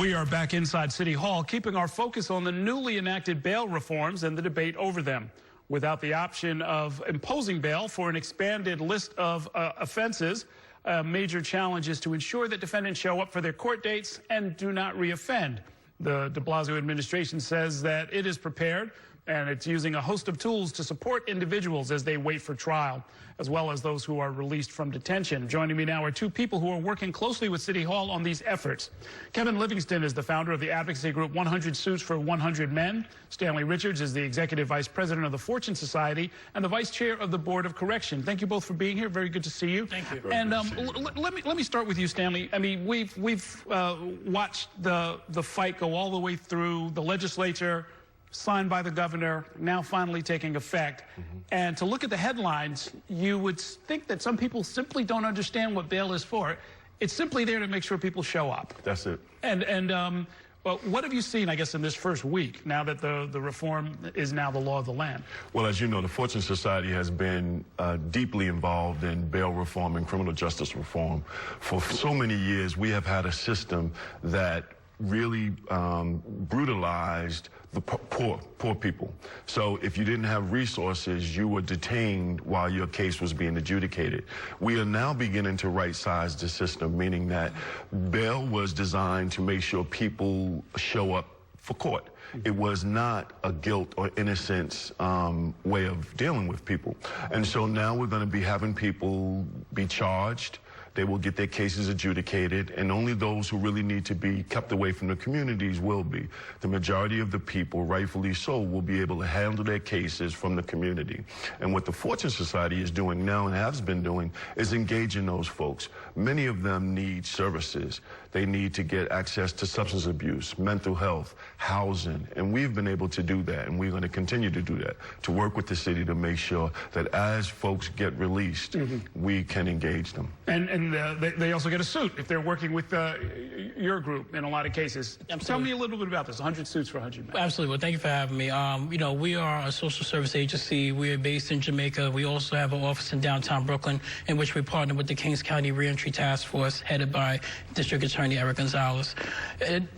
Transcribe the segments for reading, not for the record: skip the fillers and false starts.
We are back inside City Hall, keeping our focus on the newly enacted bail reforms and the debate over them. Without the option of imposing bail for an expanded list of offenses, a major challenge is to ensure that defendants show up for their court dates and do not reoffend. The de Blasio administration says that it is prepared, and it's using a host of tools to support individuals as they wait for trial, as well as those who are released from detention. Joining me now are two people who are working closely with City Hall on these efforts. Kevin Livingston is the founder of the advocacy group 100 Suits for 100 Men. Stanley Richards is the executive vice president of the Fortune Society and the vice chair of the Board of Correction. Thank you both for being here. Very good to see you. Thank you. And let me start with you, Stanley. I mean, we've watched the fight go all the way through the legislature, signed by the governor, now finally taking effect. And to look at the headlines, you would think that some people simply don't understand what bail is for. It's simply there to make sure people show up. That's it. Well, what have you seen, I guess, in this first week, now that the reform is now the law of the land? Well, as you know, the Fortune Society has been deeply involved in bail reform and criminal justice reform. For so many years, we have had a system that really brutalized the poor people. So if you didn't have resources, you were detained while your case was being adjudicated. We are now beginning to right-size the system, meaning that bail was designed to make sure people show up for court. It was not a guilt or innocence way of dealing with people. And so now we're going to be having people be charged. They will get their cases adjudicated, and only those who really need to be kept away from the communities will be. The majority of the people, rightfully so, will be able to handle their cases from the community. And what the Fortune Society is doing now and has been doing is engaging those folks. Many of them need services. They need to get access to substance abuse, mental health, housing, and we've been able to do that, and we're going to continue to do that, to work with the city to make sure that as folks get released, we can engage them. And they also get a suit if they're working with your group in a lot of cases. Absolutely. Tell me a little bit about this, 100 Suits for 100 Men. Absolutely. Well, thank you for having me. You know, we are a social service agency. We are based in Jamaica. We also have an office in downtown Brooklyn, in which we partner with the Kings County Reentry Task Force, headed by District Attorney Eric Gonzalez.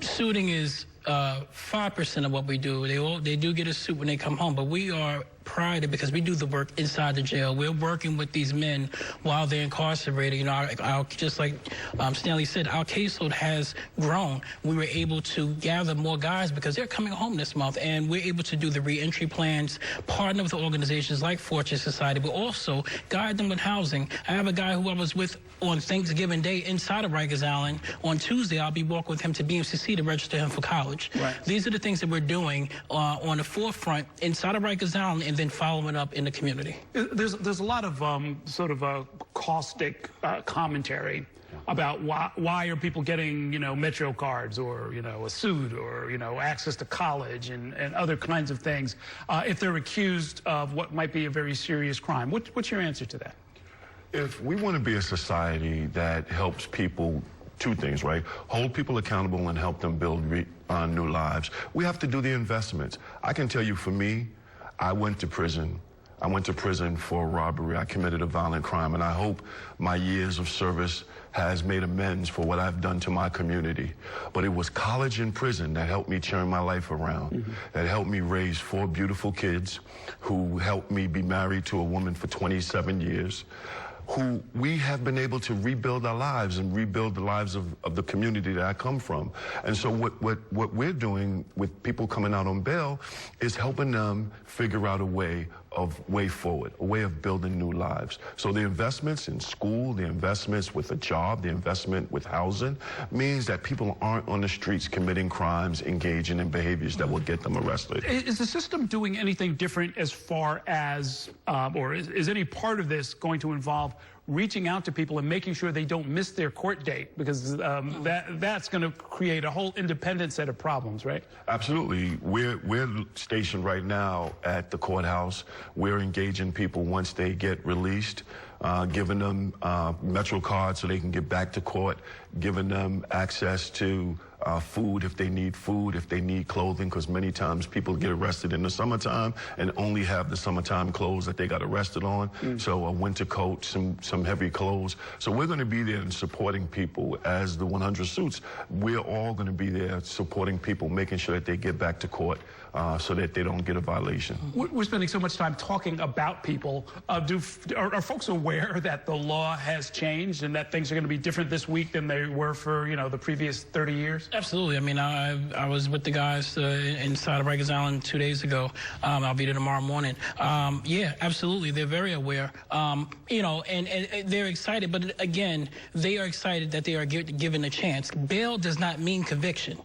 Suiting is 5% of what we do. They do get a suit when they come home, but we are prided because we do the work inside the jail. We're working with these men while they're incarcerated. You know, just like Stanley said, our caseload has grown. We were able to gather more guys because they're coming home this month, and we're able to do the reentry plans, partner with organizations like Fortune Society, but also guide them with housing. I have a guy who I was with on Thanksgiving Day inside of Rikers Island. On Tuesday, I'll be walking with him to BMCC to register him for college. Right. These are the things that we're doing on the forefront inside of Rikers Island, and then following up in the community. There's a lot of sort of a caustic commentary about why are people getting, you know, Metro cards or, you know, a suit or, you know, access to college and other kinds of things if they're accused of what might be a very serious crime. What's your answer to that? If we want to be a society that helps people, two things, right? Hold people accountable and help them build new lives, we have to do the investments. I can tell you, for me, I went to prison. I went to prison for robbery. I committed a violent crime, and I hope my years of service has made amends for what I've done to my community. But it was college and prison that helped me turn my life around, that helped me raise 4 beautiful kids, who helped me be married to a woman for 27 years, who we have been able to rebuild our lives and rebuild the lives of the community that I come from. And so what we're doing with people coming out on bail is helping them figure out a way forward, a way of building new lives. So the investments in school, the investments with a job, the investment with housing means that people aren't on the streets committing crimes, engaging in behaviors that will get them arrested. Is the system doing anything different as far as, or is any part of this going to involve reaching out to people and making sure they don't miss their court date? Because that's going to create a whole independent set of problems, right? Absolutely. We're stationed right now at the courthouse. We're engaging people once they get released, giving them Metro cards so they can get back to court, giving them access to food if they need clothing, because many times people get arrested in the summertime and only have the summertime clothes that they got arrested on. So a winter coat, some heavy clothes. So we're going to be there and supporting people as the 100 Suits. We're all going to be there supporting people, making sure that they get back to court so that they don't get a violation. We're spending so much time talking about people. Are folks aware that the law has changed and that things are going to be different this week than they were for, the previous 30 years? Absolutely. I mean, I was with the guys inside of Rikers Island 2 days ago. I'll be there tomorrow morning. Yeah, absolutely. They're very aware. And they're excited. But again, they are excited that they are given a chance. Bail does not mean conviction.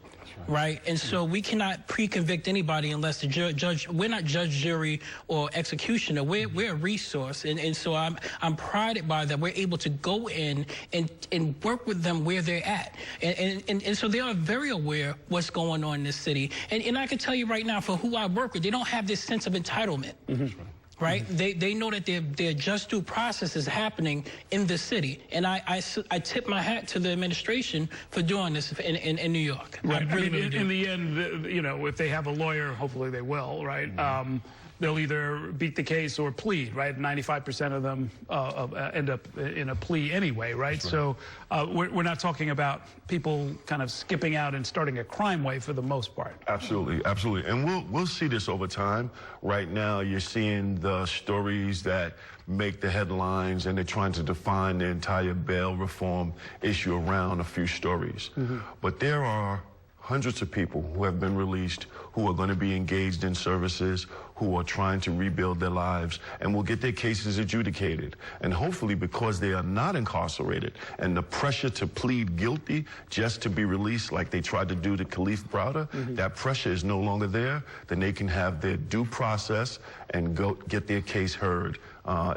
Right, and so we cannot pre-convict anybody unless the judge. We're not judge, jury, or executioner. We're a resource, and so I'm prided by that. We're able to go in and work with them where they're at, and so they are very aware what's going on in this city. And I can tell you right now, for who I work with, they don't have this sense of entitlement. Right? They know that their just due process is happening in the city. And I tip my hat to the administration for doing this in New York. Right. I really do. In the end, if they have a lawyer, hopefully they will, right? They'll either beat the case or plead, right? 95% of them end up in a plea anyway, right? So we're not talking about people kind of skipping out and starting a crime wave for the most part. Absolutely, absolutely. And we'll see this over time. Right now, you're seeing the stories that make the headlines, and they're trying to define the entire bail reform issue around a few stories. But there are hundreds of people who have been released, who are going to be engaged in services, who are trying to rebuild their lives, and will get their cases adjudicated. And hopefully, because they are not incarcerated, and the pressure to plead guilty just to be released like they tried to do to Khalif Browder, that pressure is no longer there, then they can have their due process and go get their case heard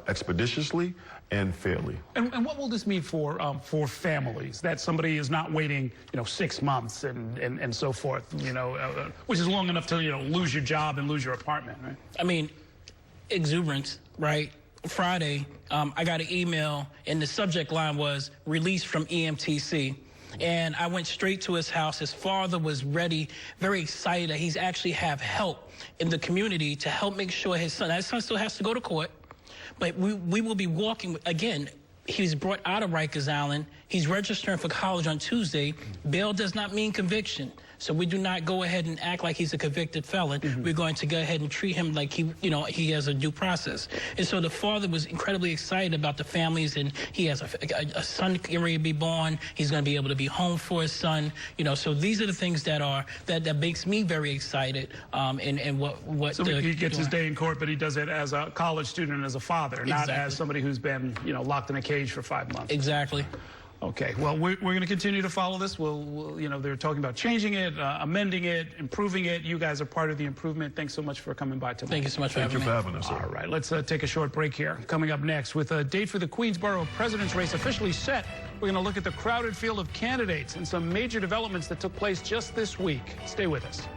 expeditiously and fairly. And what will this mean for families, that somebody is not waiting, 6 months and so forth, which is long enough to, lose your job and lose your apartment, right? I mean, exuberance, right? Friday, I got an email, and the subject line was released from EMTC. And I went straight to his house. His father was ready, very excited that he's actually have help in the community to help make sure his son still has to go to court, but we will be walking, again, he's brought out of Rikers Island. He's registering for college on Tuesday. Bail does not mean conviction. So we do not go ahead and act like he's a convicted felon. We're going to go ahead and treat him like he has a due process. And so the father was incredibly excited about the families, and he has a son getting ready to be born. He's going to be able to be home for his son. So these are the things that makes me very excited. And what so he gets his day in court, but he does it as a college student and as a father, not as somebody who's been locked in a cage for 5 months. Exactly. Okay, well, we're going to continue to follow this. We'll they're talking about changing it, amending it, improving it. You guys are part of the improvement. Thanks so much for coming by tonight. Thank you so much for having me. Thank you for having us. All right, let's take a short break here. Coming up next, with a date for the Queensborough president's race officially set, we're going to look at the crowded field of candidates and some major developments that took place just this week. Stay with us.